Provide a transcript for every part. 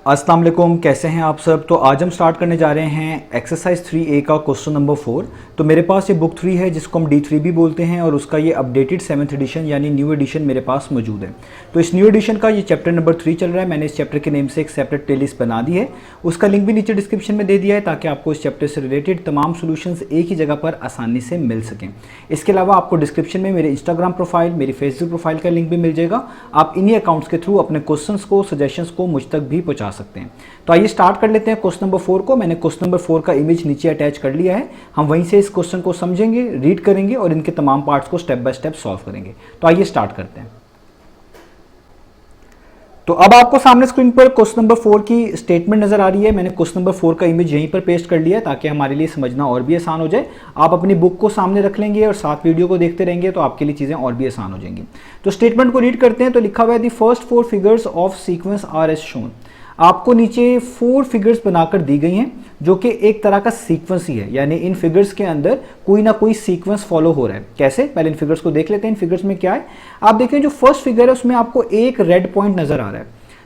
अस्सलाम वालेकुम, कैसे हैं आप सब। तो आज हम स्टार्ट करने जा रहे हैं एक्सरसाइज 3A का क्वेश्चन नंबर 4। तो मेरे पास ये बुक 3 है जिसको हम D3 भी बोलते हैं और उसका ये अपडेटेड 7th एडिशन यानी न्यू एडिशन मेरे पास मौजूद है। तो इस न्यू एडिशन का ये चैप्टर नंबर 3 चल रहा है। मैंने इस चैप्टर के नेम से एक सेपरेट प्लेलिस्ट बना दी है, उसका लिंक भी नीचे डिस्क्रिप्शन में दे दिया है ताकि आपको इस चैप्टर से रिलेटेड तमाम सोल्यूशंस एक ही जगह पर आसानी से मिल सकें। इसके अलावा आपको डिस्क्रिप्शन में मेरे इंस्टाग्राम प्रोफाइल, मेरी फेसबुक प्रोफाइल का लिंक भी मिल जाएगा। आप इन्हीं अकाउंट्स के थ्रू अपने क्वेश्चंस को, सजेशंस को मुझ तक भी पहुंचा सकते हैं। तो आइए स्टार्ट कर लेते हैं क्वेश्चन नंबर 4 को। मैंने क्वेश्चन नंबर 4 का इमेज नीचे अटैच कर लिया है। हम वहीं से इस क्वेश्चन को समझेंगे, रीड करेंगे और इनके तमाम पार्ट्स को स्टेप बाय स्टेप सॉल्व करेंगे। तो आइए स्टार्ट करते हैं। तो अब आपको सामने स्क्रीन पर क्वेश्चन नंबर 4 की स्टेटमेंट नजर आ रही है। मैंने क्वेश्चन नंबर 4 का इमेज यहीं पर पेस्ट कर लिया है ताकि हमारे लिए समझना और भी आसान हो जाए। आप अपनी बुक को सामने रख लेंगे और साथ वीडियो को देखते रहेंगे तो आपके लिए चीजें और भी आसान हो जाएंगी। तो स्टेटमेंट को रीड करते हैं। तो लिखा हुआ है the first 4 figures of sequence are as shown. आपको नीचे 4 फिगर्स बनाकर दी गई हैं जो कि एक तरह का सीक्वेंस ही है, यानी इन फिगर्स के अंदर कोई ना कोई सीक्वेंस फॉलो हो रहा है। कैसे, पहले इन फिगर्स को देख लेते हैं। इन फिगर्स में क्या है, आप देखें जो फर्स्ट फिगर है उसमें आपको एक रेड पॉइंट नजर आ रहा है,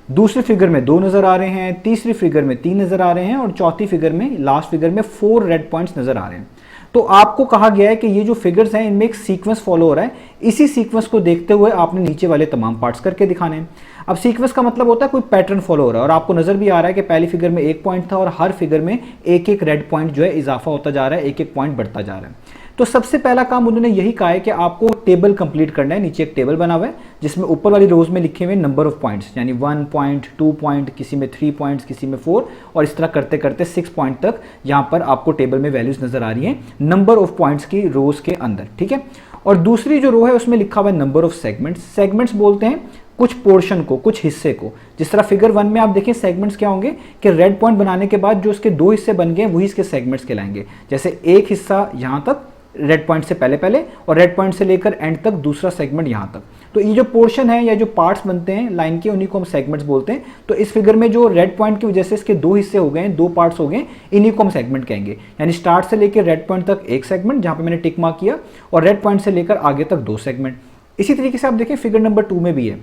दूसरी फिगर में 2 नजर आ रहे हैं, तीसरी फिगर में 3 नजर आ रहे हैं और चौथी फिगर में, लास्ट फिगर में 4 रेड पॉइंट्स नजर आ रहे हैं। तो आपको कहा गया है कि ये जो फिगर्स हैं इनमें एक सीक्वेंस फॉलो हो रहा है। इसी सीक्वेंस को देखते हुए आपने नीचे वाले तमाम पार्ट्स करके दिखाने हैं। अब सीक्वेंस का मतलब होता है कोई पैटर्न फॉलो हो रहा है और आपको नजर भी आ रहा है कि पहली फिगर में 1 पॉइंट था और हर फिगर में एक एक रेड पॉइंट जो है इजाफा होता जा रहा है, एक एक पॉइंट बढ़ता जा रहा है। तो सबसे पहला काम उन्होंने यही कहा है कि आपको टेबल कंप्लीट करना है। नीचे एक टेबल बना हुआ है जिसमें ऊपर वाली रोज में लिखे हुए नंबर ऑफ पॉइंट्स, यानी 1 पॉइंट, 2 पॉइंट, किसी में 3 पॉइंट्स, किसी में 4 और इस तरह करते करते 6 पॉइंट तक यहाँ पर आपको टेबल में वैल्यूज नजर आ रही हैं नंबर ऑफ पॉइंट्स की रोज के अंदर। ठीक है, और दूसरी जो रो है उसमें लिखा हुआ है नंबर ऑफ सेगमेंट्स। सेगमेंट्स बोलते हैं कुछ पोर्शन को, कुछ हिस्से को। जिस तरह फिगर 1 में आप देखें सेगमेंट्स क्या होंगे कि रेड पॉइंट बनाने के बाद जो इसके 2 हिस्से बन गए वही इसके सेगमेंट्स कहलाएंगे। जैसे एक हिस्सा यहां तक रेड पॉइंट से पहले और रेड पॉइंट से लेकर एंड तक दूसरा सेगमेंट यहां तक। तो ये जो पोर्शन है या जो पार्ट्स बनते हैं लाइन के, उन्हीं को हम सेगमेंट्स बोलते हैं। तो इस फिगर में जो रेड पॉइंट की वजह से इसके 2 हिस्से हो गए, 2 पार्ट्स हो गए, इन्हीं को हम सेगमेंट कहेंगे। यानी स्टार्ट से लेकर रेड पॉइंट तक एक सेगमेंट जहां पे मैंने टिक मार्क किया और रेड पॉइंट से लेकर आगे तक 2 सेगमेंट। इसी तरीके से आप देखें फिगर नंबर 2 में भी है,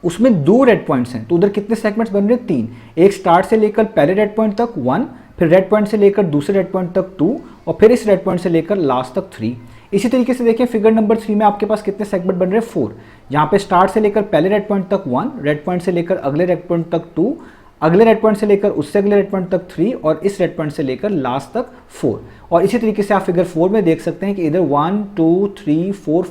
उसमें 2 रेड पॉइंट्स हैं तो उधर कितने सेगमेंट्स बन रहे हैं, 3। एक स्टार्ट से लेकर पहले रेड पॉइंट तक 1, फिर रेड पॉइंट से लेकर दूसरे रेड पॉइंट तक 2 और फिर इस रेड पॉइंट से लेकर लास्ट तक 3। इसी तरीके से देखिए फिगर नंबर 3 में आपके पास कितने सेगमेंट बन रहे हैं, 4। यहाँ पे स्टार्ट से लेकर पहले रेड पॉइंट तक 1, रेड पॉइंट से लेकर अगले रेड पॉइंट तक 2, अगले रेड पॉइंट से लेकर उससे अगले रेड पॉइंट तक 3 और इस रेड पॉइंट से लेकर लास्ट तक 4। और इसी तरीके से आप फिगर 4 में देख सकते हैं कि इधर 1 2 3 4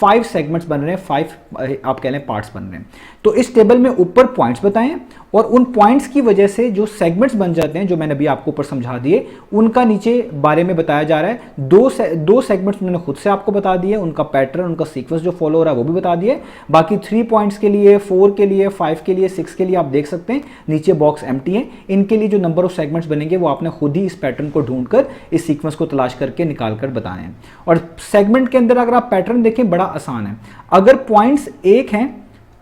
5 सेगमेंट्स बन रहे हैं, 5 आप कह लें पार्ट्स बन रहे हैं। तो इस टेबल में ऊपर पॉइंट्स बताएं और उन पॉइंट्स की वजह से जो सेगमेंट्स बन जाते हैं, जो मैंने अभी आपको ऊपर समझा दिए, उनका नीचे बारे में बताया जा रहा है। दो सेगमेंट्स उन्होंने खुद से आपको बता दिए, उनका पैटर्न, उनका सीक्वेंस जो फॉलो हो रहा है वो भी बता दिए। बाकी 3 पॉइंट्स के लिए, 4 के लिए, 5 के लिए, 6 के लिए आप देख सकते हैं नीचे बॉक्स एम्प्टी है। इनके लिए जो नंबर ऑफ सेगमेंट्स बनेंगे वो आपने खुद ही इस पैटर्न को ढूंढकर इस सीक्वेंस को तलाश करके निकाल कर बताने हैं। और सेगमेंट के अंदर अगर आप पैटर्न देखें बड़ा आसान है। अगर पॉइंट्स 1 हैं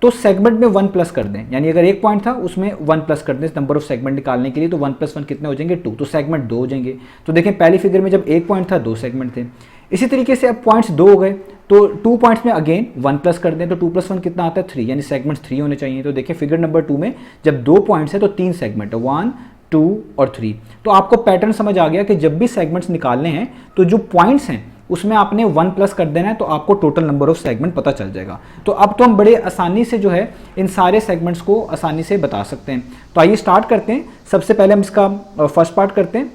तो सेगमेंट में 1 प्लस कर दें, यानी अगर 1 पॉइंट था उसमें 1 प्लस कर दें नंबर ऑफ सेगमेंट निकालने के लिए। तो 1 + 1 कितने हो जाएंगे, 2। तो सेगमेंट 2 हो जाएंगे। तो देखें पहली फिगर में जब 1 पॉइंट था 2 सेगमेंट थे। इसी तरीके से अब पॉइंट्स 2 हो गए तो 2 पॉइंट्स में अगेन 1 प्लस कर दें तो 2 + 1 कितना आता है, 3, यानी सेगमेंट्स 3 होने चाहिए। तो देखिए फिगर नंबर 2 में जब 2 पॉइंट्स है तो 3 सेगमेंट है, 1 2 और 3। तो आपको पैटर्न समझ आ गया कि जब भी सेगमेंट्स निकालने हैं तो जो पॉइंट्स हैं उसमें आपने 1 प्लस कर देना है तो आपको टोटल नंबर ऑफ सेगमेंट पता चल जाएगा। तो अब तो हम बड़े आसानी से जो है इन सारे सेगमेंट्स को आसानी से बता सकते हैं। तो आइए स्टार्ट करते हैं। सबसे पहले हम इसका फर्स्ट पार्ट करते हैं।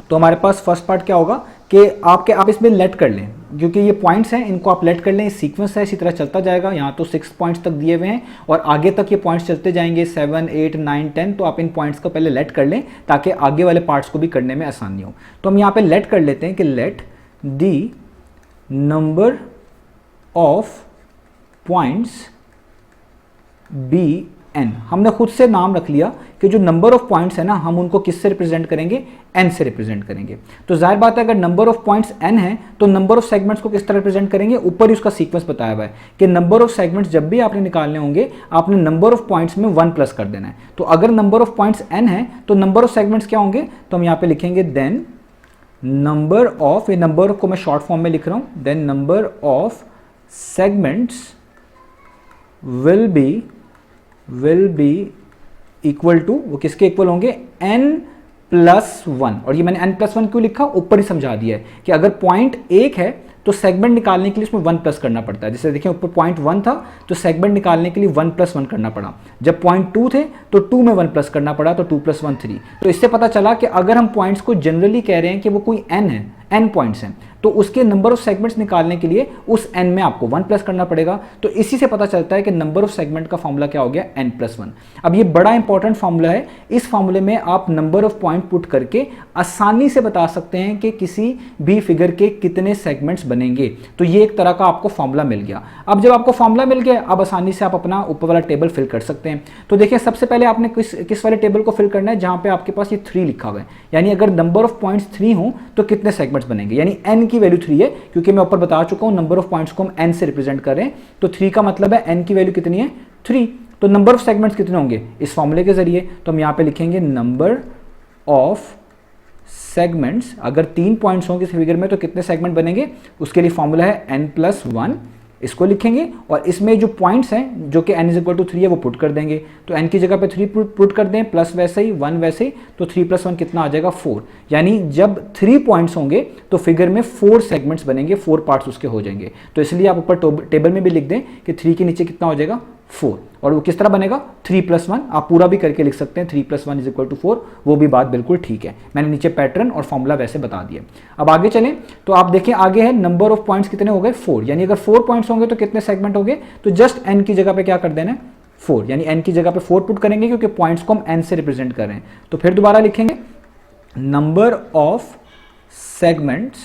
तो हमारे पास फर्स्ट पार्ट क्या होगा कि आप इसमें लेट कर लें, क्योंकि ये पॉइंट्स हैं इनको आप लेट कर लें। सीक्वेंस है, इसी तरह चलता जाएगा। यहाँ तो 6 पॉइंट्स तक दिए हुए हैं और आगे तक ये पॉइंट्स चलते जाएंगे, 7 8 9 10। तो आप इन पॉइंट्स को पहले लेट कर लें ताकि आगे वाले पार्ट्स को भी करने में आसानी हो। तो हम यहाँ पे लेट कर लेते हैं कि let the number of points be n। हमने खुद से नाम रख लिया कि जो नंबर ऑफ पॉइंट्स है ना, हम उनको किससे रिप्रेजेंट करेंगे, n से रिप्रेजेंट करेंगे। तो जाहिर बात है अगर नंबर ऑफ पॉइंट्स n है तो नंबर ऑफ सेगमेंट्स को किस तरह रिप्रेजेंट करेंगे, ऊपर ही उसका सीक्वेंस बताया हुआ है कि नंबर ऑफ सेगमेंट्स जब भी आपने निकालने होंगे आपने नंबर ऑफ पॉइंट्स में 1 प्लस कर देना है। तो अगर नंबर ऑफ पॉइंट्स n है तो नंबर ऑफ सेगमेंट्स क्या होंगे, तो हम यहाँ पे लिखेंगे देन नंबर ऑफ, ये नंबर को मैं शॉर्ट फॉर्म में लिख रहा हूं, then number of segments will be equal to, वो किसके इक्वल होंगे, n+1। और ये मैंने n+1 क्यों लिखा, ऊपर ही समझा दिया है कि अगर पॉइंट 1 है तो सेगमेंट निकालने के लिए उसमें 1 प्लस करना पड़ता है। जैसे देखिए ऊपर पॉइंट 1 था तो सेगमेंट निकालने के लिए 1+1 करना पड़ा, जब पॉइंट 2 थे तो 2 में 1 प्लस करना पड़ा, तो 2+1 3। तो इससे पता चला कि अगर हम पॉइंट्स को जनरली कह रहे हैं कि वो कोई n है, n पॉइंट्स हैं, तो उसके नंबर ऑफ सेगमेंट्स निकालने के लिए उस n में आपको 1 प्लस करना पड़ेगा। तो इसी से पता चलता है कि नंबर ऑफ सेगमेंट का फॉर्मूला क्या हो गया, n+1। अब ये बड़ा इंपॉर्टेंट फॉर्मूला है, इस फॉर्मूले में आप नंबर ऑफ पॉइंट पुट करके आसानी से बता सकते हैं कि किसी भी फिगर के कितने सेगमेंट्स बनेंगे। तो ये एक तरह का आपको फॉर्मूला मिल गया। अब जब आपको फॉर्मूला मिल गया, अब आसानी से आप अपना ऊपर वाला टेबल फिल कर सकते हैं। तो देखिए सबसे पहले आपने किस वाले टेबल को फिल करना है, जहां पे आपके पास ये 3 लिखा हुआ है, यानी अगर नंबर ऑफ पॉइंट्स 3 हो तो कितने सेगमेंट्स बनेंगे, यानी n की वैल्यू 3 है, क्योंकि मैं ऊपर बता चुका हूं नंबर ऑफ पॉइंट्स को हम n से रिप्रेजेंट कर रहे हैं, तो 3 का मतलब है n की वैल्यू कितनी है, 3। तो नंबर ऑफ सेगमेंट्स कितने होंगे इस फॉर्मूले के जरिए, तो हम यहां पे लिखेंगे नंबर ऑफ सेगमेंट्स। अगर 3 पॉइंट्स होंगे इस फिगर में तो कितने सेगमेंट बनेंगे, उसके लिए फॉर्मूला है n+1, इसको लिखेंगे और इसमें जो पॉइंट्स हैं जो कि n=3 है वो पुट कर देंगे। तो n की जगह पे 3 पुट कर दें, प्लस वैसे ही 1 वैसे ही, तो 3+1 कितना आ जाएगा, 4। यानी जब 3 पॉइंट्स होंगे तो फिगर में 4 सेगमेंट्स बनेंगे, 4 पार्ट्स उसके हो जाएंगे। तो इसलिए आप ऊपर टेबल में भी लिख दें कि 3 के नीचे कितना हो जाएगा, 4। और वो किस तरह बनेगा, 3+1। आप पूरा भी करके लिख सकते हैं, 3+1 = 4, वो भी बात बिल्कुल ठीक है। मैंने नीचे पैटर्न और फॉर्मूला वैसे बता दिया। अब आगे चलें तो आप देखें आगे है नंबर ऑफ पॉइंट्स कितने हो गए, 4। यानी अगर 4 पॉइंट्स होंगे तो कितने सेगमेंट होंगे, तो जस्ट n की जगह पे क्या कर देना है, 4। यानी n की जगह पे 4 पुट करेंगे क्योंकि पॉइंट्स को हम n से रिप्रेजेंट कर रहे हैं। तो फिर दोबारा लिखेंगे नंबर ऑफ सेगमेंट्स,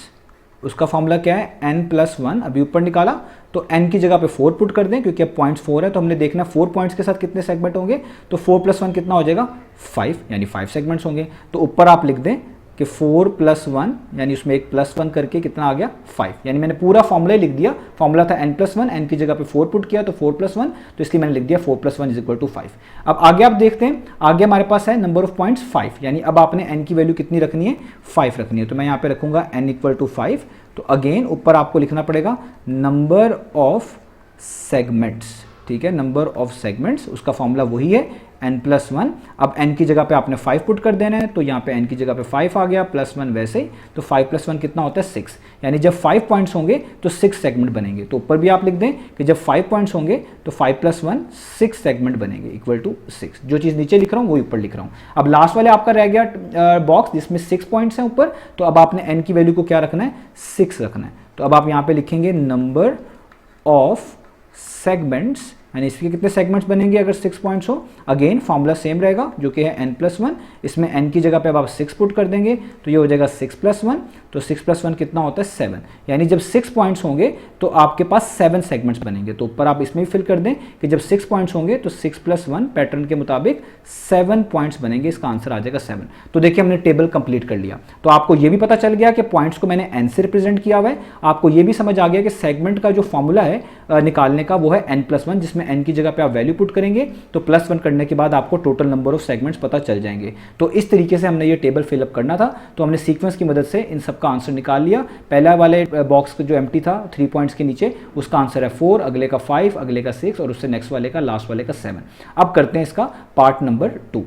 उसका फॉर्मूला क्या है, n+1। अभी ऊपर निकाला तो n की जगह पे 4 पुट कर दें, क्योंकि अब पॉइंट्स 4 है तो हमने देखना 4 पॉइंट्स के साथ कितने सेगमेंट होंगे, तो 4+1 कितना हो जाएगा, 5, यानी 5 सेगमेंट्स होंगे। तो ऊपर आप लिख दें कि 4+1, यानी उसमें एक +1 करके कितना आ गया, 5। यानी मैंने पूरा फॉर्मूला लिख दिया, फॉर्मूला था n+1, n की जगह पे 4 पुट किया तो 4+1, तो इसलिए मैंने लिख दिया 4+1 = 5। अब आगे आप देखते हैं, आगे हमारे पास है नंबर ऑफ पॉइंट्स 5, यानी अब आपने n की वैल्यू कितनी रखनी है, 5 रखनी है। तो मैं यहाँ पे रखूंगा n = 5। तो अगेन ऊपर आपको लिखना पड़ेगा नंबर ऑफ सेगमेंट्स, ठीक है, नंबर ऑफ सेगमेंट्स, उसका फॉर्मूला वही है n+1। अब n की जगह पे आपने 5 पुट कर देना है, तो यहाँ पे n की जगह पे 5 आ गया, +1 वैसे ही, तो 5+1 कितना होता है, 6। यानी जब 5 पॉइंट्स होंगे तो 6 सेगमेंट बनेंगे। तो ऊपर भी आप लिख दें कि जब 5 पॉइंट्स होंगे तो 5+1 6 सेगमेंट बनेंगे =6। जो चीज़ नीचे लिख रहा हूँ वही ऊपर लिख रहा हूँ। अब लास्ट वाले आपका रह गया बॉक्स जिसमें 6 पॉइंट्स हैं ऊपर, तो अब आपने n की वैल्यू को क्या रखना है, 6 रखना है। तो अब आप यहाँ पे लिखेंगे नंबर ऑफ सेगमेंट्स, यानी इसके कितने सेगमेंट्स बनेंगे अगर 6 पॉइंट्स हो। अगेन फॉर्मूला सेम रहेगा जो कि है n+1, इसमें n की जगह पे अब आप 6 पुट कर देंगे तो ये हो जाएगा 6+1, तो 6+1 कितना होता है, 7। यानी जब 6 पॉइंट्स होंगे तो आपके पास 7 सेगमेंट्स बनेंगे। तो ऊपर आप इसमें भी फिल कर दें कि जब 6 पॉइंट्स होंगे तो 6+1 पैटर्न के मुताबिक 7 पॉइंट्स बनेंगे, इसका आंसर आ जाएगा 7। तो देखिए हमने टेबल कंप्लीट कर लिया। तो आपको ये भी पता चल गया कि पॉइंट्स को मैंने n से रिप्रेजेंट किया हुआ है। आपको ये भी समझ आ गया कि सेगमेंट का जो फॉर्मूला है निकालने का वो है n+1, जिसमें n की जगह पे आप वैल्यू पुट करेंगे तो +1 करने के बाद आपको टोटल नंबर ऑफ सेगमेंट्स पता चल जाएंगे। तो इस तरीके से हमने ये टेबल फिलअप करना था। तो हमने सीक्वेंस की मदद से इन सब का आंसर निकाल लिया। पहला वाले बॉक्स जो एम्प्टी था 3 पॉइंट्स के नीचे, उसका आंसर है 4, अगले का 5, अगले का 6 और उससे नेक्स्ट वाले का, लास्ट वाले का 7। अब करते हैं इसका पार्ट नंबर 2।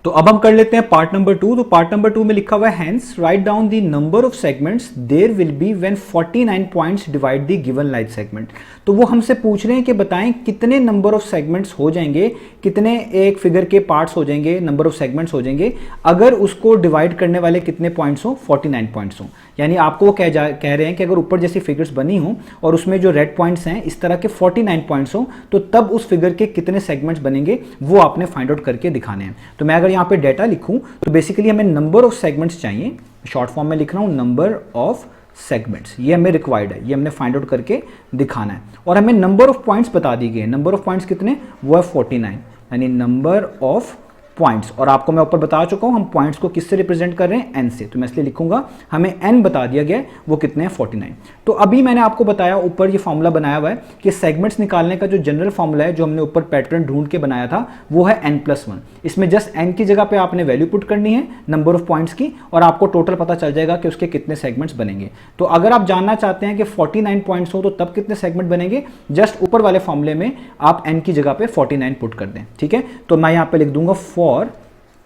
तो अब हम कर लेते हैं पार्ट नंबर 2। तो पार्ट नंबर 2 में लिखा हुआ है hence write down the number of segments there will be when 49 points divide the given light segment. तो वो हमसे पूछ रहे हैं कि बताएं कितने नंबर ऑफ सेगमेंट्स हो जाएंगे, कितने एक फिगर के पार्ट्स हो जाएंगे, नंबर ऑफ सेगमेंट्स हो जाएंगे अगर उसको डिवाइड करने वाले कितने पॉइंट्स हो, 49 पॉइंट्स हो। यानी आपको वो कह रहे हैं कि अगर ऊपर जैसी फिगर्स बनी हो और उसमें जो रेड पॉइंट्स हैं इस तरह के 49 पॉइंट्स हो, तो तब उस फिगर के कितने सेगमेंट्स बनेंगे वो आपने फाइंड आउट करके दिखाने हैं। तो मैं अगर यहाँ पे डेटा लिखूं तो बेसिकली हमें नंबर ऑफ सेगमेंट्स चाहिए, शॉर्ट फॉर्म में लिख रहा हूं नंबर ऑफ सेगमेंट्स, ये हमें रिक्वायर्ड है, ये हमने फाइंड आउट करके दिखाना है। और हमें नंबर ऑफ पॉइंट्स बता दी गई है, नंबर ऑफ पॉइंट्स कितने, वो है 49, यानी नंबर ऑफ पॉइंट्स, और आपको मैं ऊपर बता चुका हूं हम पॉइंट्स को किससे रिप्रेजेंट कर रहे हैं, एन से, तो मैं इसलिए लिखूंगा हमें एन बता दिया गया है, वो कितने हैं 49। तो अभी मैंने आपको बताया ऊपर ये फॉर्मूला बनाया हुआ है कि सेगमेंट्स निकालने का जो जनरल फॉर्मूला है जो हमने ऊपर पैटर्न ढूंढ के बनाया था वो है n+1। इसमें जस्ट n की जगह पे आपने वैल्यू पुट करनी है नंबर ऑफ पॉइंट्स की, और आपको टोटल पता चल जाएगा कि उसके कितने सेगमेंट्स बनेंगे। तो अगर आप जानना चाहते हैं कि 49 पॉइंट्स हो तो तब कितने सेगमेंट बनेंगे, जस्ट ऊपर वाले फॉर्मूले में आप n की जगह पे 49 पुट कर दें, ठीक है। तो मैं यहां पे लिख दूंगा for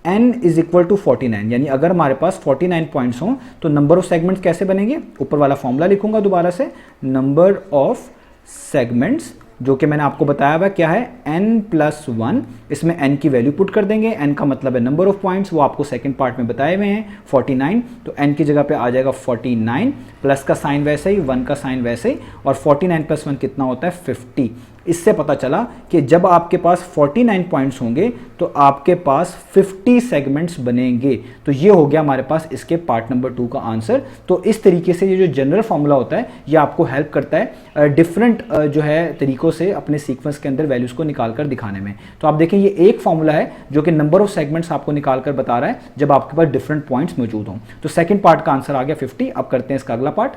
n is equal to 49, यानी अगर हमारे पास 49 पॉइंट्स हों तो नंबर ऑफ सेगमेंट्स कैसे बनेंगे, ऊपर वाला फॉर्मूला लिखूंगा दोबारा से, नंबर ऑफ सेगमेंट्स जो कि मैंने आपको बताया हुआ क्या है n+1, इसमें n की वैल्यू पुट कर देंगे, n का मतलब है नंबर ऑफ पॉइंट्स, वो आपको सेकंड पार्ट में बताए हुए हैं 49, तो n की जगह पे आ जाएगा 49, प्लस का साइन वैसे ही, 1 का साइन वैसे ही, और 49 + 1 कितना होता है 50। इससे पता चला कि जब आपके पास 49 पॉइंट्स होंगे तो आपके पास 50 सेगमेंट्स बनेंगे। तो ये हो गया हमारे पास इसके पार्ट नंबर 2 का आंसर। तो इस तरीके से ये जो जनरल फॉर्मूला होता है ये आपको हेल्प करता है डिफरेंट जो है तरीकों से अपने सीक्वेंस के अंदर वैल्यूज को निकाल कर दिखाने में। तो आप देखें ये एक फॉर्मूला है जो कि नंबर ऑफ सेगमेंट्स आपको निकाल कर बता रहा है जब आपके पास डिफरेंट पॉइंट्स मौजूद हों। तो सेकंड पार्ट का आंसर आ गया 50। अब करते हैं इसका अगला पार्ट।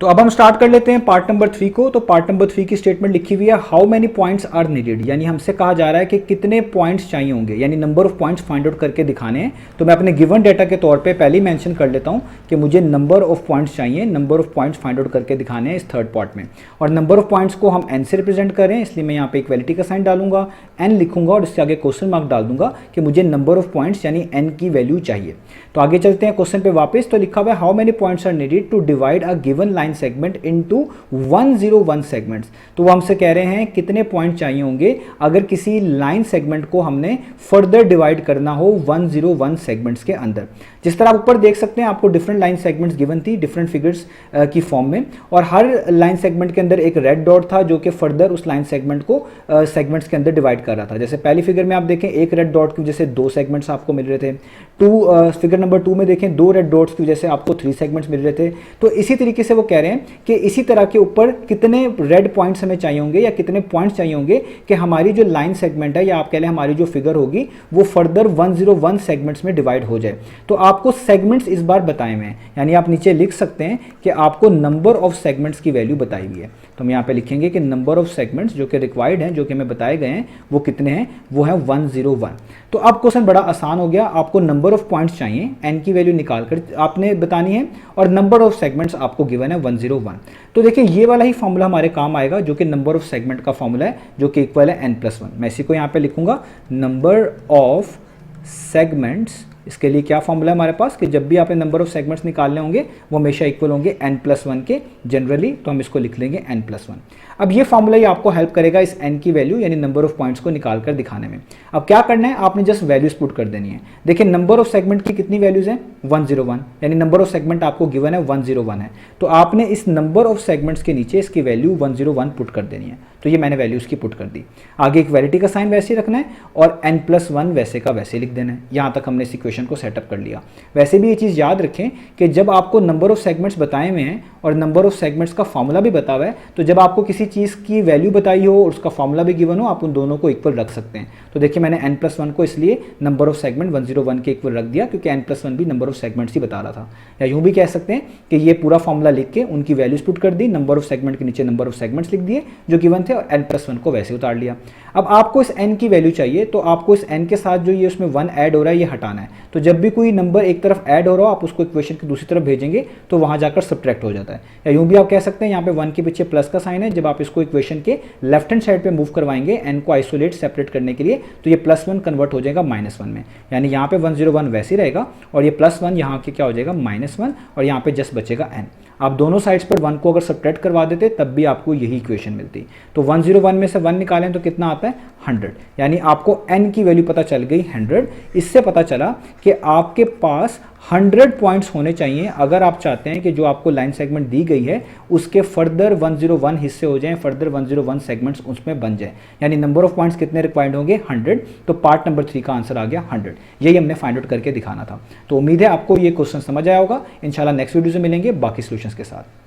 तो अब हम स्टार्ट कर लेते हैं पार्ट नंबर 3 को। तो पार्ट नंबर 3 की स्टेटमेंट लिखी हुई है how many points are needed, यानी हमसे कहा जा रहा है कि कितने पॉइंट्स चाहिए होंगे, यानी number of points find out करके दिखाने हैं। तो मैं अपने गिवन डेटा के तौर पे पहले ही मेंशन कर लेता हूं कि मुझे नंबर ऑफ पॉइंट्स चाहिए, number of points find out करके दिखाने हैं इस थर्ड पार्ट में। और नंबर ऑफ पॉइंट्स को हम एन से रिप्रेजेंट कर रहे हैं, इसलिए मैं यहाँ पे इक्वालिटी का साइन डालूंगा, एन लिखूंगा और इसके आगे क्वेश्चन मार्क डाल दूंगा कि मुझे नंबर ऑफ पॉइंट्स यानी एन की वैल्यू चाहिए। तो आगे चलते हैं क्वेश्चन पे वापस। तो लिखा हुआ है how many points are needed to divide a given line segment into 101 segments. तो वो हमसे कह रहे हैं कितने पॉइंट चाहिए होंगे अगर किसी लाइन सेगमेंट को हमने फर्दर डिवाइड करना हो 101 सेगमेंट्स के अंदर। जिस तरह आप ऊपर देख सकते हैं आपको डिफरेंट लाइन सेगमेंट्स गिवन थी डिफरेंट फिगर्स की फॉर्म में, और हर लाइन सेगमेंट के अंदर एक रेड डॉट था जो कि फर्दर उस लाइन सेगमेंट को सेगमेंट्स के अंदर डिवाइड कर रहा था। जैसे पहली फिगर में आप देखें एक रेड डॉट की वजह से 2 सेगमेंट्स आपको मिल रहे थे, फिगर नंबर 2 में देखें 2 रेड डॉट्स की वजह से आपको 3 सेगमेंट्स मिल रहे थे। तो इसी तरीके से वो कह रहे हैं कि इसी तरह के ऊपर कितने रेड पॉइंट्स हमें चाहिए होंगे या कितने पॉइंट्स चाहिए होंगे कि हमारी जो लाइन सेगमेंट है या आप कह लें हमारी जो फिगर होगी वो फर्दर 101 सेगमेंट्स में डिवाइड हो जाए। तो आपको सेगमेंट्स इस बार बताए हुए हैं, यानी आप नीचे लिख सकते हैं कि आपको नंबर ऑफ सेगमेंट्स की वैल्यू बताई हुई है। तो हम यहाँ पे लिखेंगे कि नंबर ऑफ सेगमेंट्स जो कि रिक्वायर्ड हैं, जो कि हमें बताए गए हैं, वो कितने हैं, वो है 101। तो अब क्वेश्चन बड़ा आसान हो गया, आपको नंबर ऑफ पॉइंट्स चाहिए, एन की वैल्यू निकाल कर आपने बतानी है, और नंबर ऑफ सेगमेंट्स आपको गिवन है 101। तो देखिए ये वाला ही फॉर्मूला हमारे काम आएगा जो कि नंबर ऑफ सेगमेंट का फॉर्मूला है जो कि इक्वल है n+1। मैं इसी को यहाँ पे लिखूंगा नंबर ऑफ सेगमेंट्स। इसके लिए क्या फॉर्मूला है हमारे पास कि जब भी आपने नंबर ऑफ सेगमेंट्स निकालने होंगे वो हमेशा इक्वल होंगे n+1 के जनरली, तो हम इसको लिख लेंगे n+1। अब ये फॉर्मूला ही आपको हेल्प करेगा इस n की वैल्यू यानी नंबर ऑफ पॉइंट्स को निकाल कर दिखाने में। अब क्या करना है, आपने जस्ट वैल्यूज पुट कर देनी है। देखिए नंबर ऑफ सेगमेंट की कितनी वैल्यूज हैं 101, यानी नंबर ऑफ सेगमेंट आपको गिवन है 101 है। तो आपने इस नंबर ऑफ सेगमेंट्स के नीचे इसकी वैल्यू 101 पुट कर देनी है। तो ये मैंने वैल्यूज की पुट कर दी। आगे इक्वालिटी का साइन वैसे ही रखना है और n+1 वैसे का वैसे लिख देना है। यहाँ तक हमने इस इक्वेशन को सेटअप कर लिया। वैसे भी ये चीज़ याद रखें कि जब आपको नंबर ऑफ सेगमेंट्स बताए हुए हैं और नंबर ऑफ सेगमेंट्स का फॉर्मूला भी बता हुआ है, तो जब आपको किसी चीज़ की वैल्यू बताई हो और उसका फॉर्मूला भी गिवन हो, आप उन दोनों को इक्वल रख सकते हैं। तो देखिए मैंने n+1 को इसलिए नंबर ऑफ सेगमेंट 101 के इक्वल रख दिया क्योंकि n+1 भी नंबर ऑफ सेगमेंट्स ही बता रहा था। या यूँ भी कह सकते हैं कि ये पूरा फॉर्मूला लिख के उनकी वैल्यूज पुट कर दी, नंबर ऑफ सेगमेंट के नीचे नंबर ऑफ सेगमेंट्स लिख दिए जो गिवन थे और n+1 को वैसे उतार लिया। अब आपको इस n की वैल्यू चाहिए तो आपको इस n के साथ जो ये उसमें 1 ऐड हो रहा है ये हटाना है। तो जब भी कोई नंबर एक तरफ ऐड हो रहा हो आप उसको इक्वेशन की दूसरी तरफ भेजेंगे तो वहां जाकर सब्ट्रैक्ट हो जाता है। या यूं भी आप कह सकते हैं यहाँ पे 1 के पीछे प्लस का साइन है, जब आप इसको इक्वेशन के लेफ्ट हैंड साइड पे मूव करवाएंगे n को आइसोलेट सेपरेट करने के लिए, तो ये +1 कन्वर्ट हो जाएगा -1 में, यानी यहाँ पे 101 वैसे ही रहेगा और ये +1 यहाँ के क्या हो जाएगा -1 और यहाँ पे जस्ट बचेगा n। आप दोनों साइड्स पर 1 को अगर सब्ट्रैक्ट करवा देते तब भी आपको यही इक्वेशन मिलती। तो 101 में से 1 निकालें तो कितना आता है 100, यानी आपको n की वैल्यू पता चल गई 100। इससे पता चला कि आपके पास 100 पॉइंट्स होने चाहिए अगर आप चाहते हैं कि जो आपको लाइन सेगमेंट दी गई है उसके फर्दर 101 हिस्से हो जाएं, फर्दर 101 सेगमेंट्स उसमें बन जाए, यानी नंबर ऑफ पॉइंट्स कितने रिक्वायर्ड होंगे 100। तो पार्ट नंबर 3 का आंसर आ गया 100। यही हमने फाइंड आउट करके दिखाना था। तो उम्मीद है आपको ये क्वेश्चन समझ आया होगा। इंशाल्लाह नेक्स्ट वीडियो से मिलेंगे बाकी सॉल्यूशंस के साथ।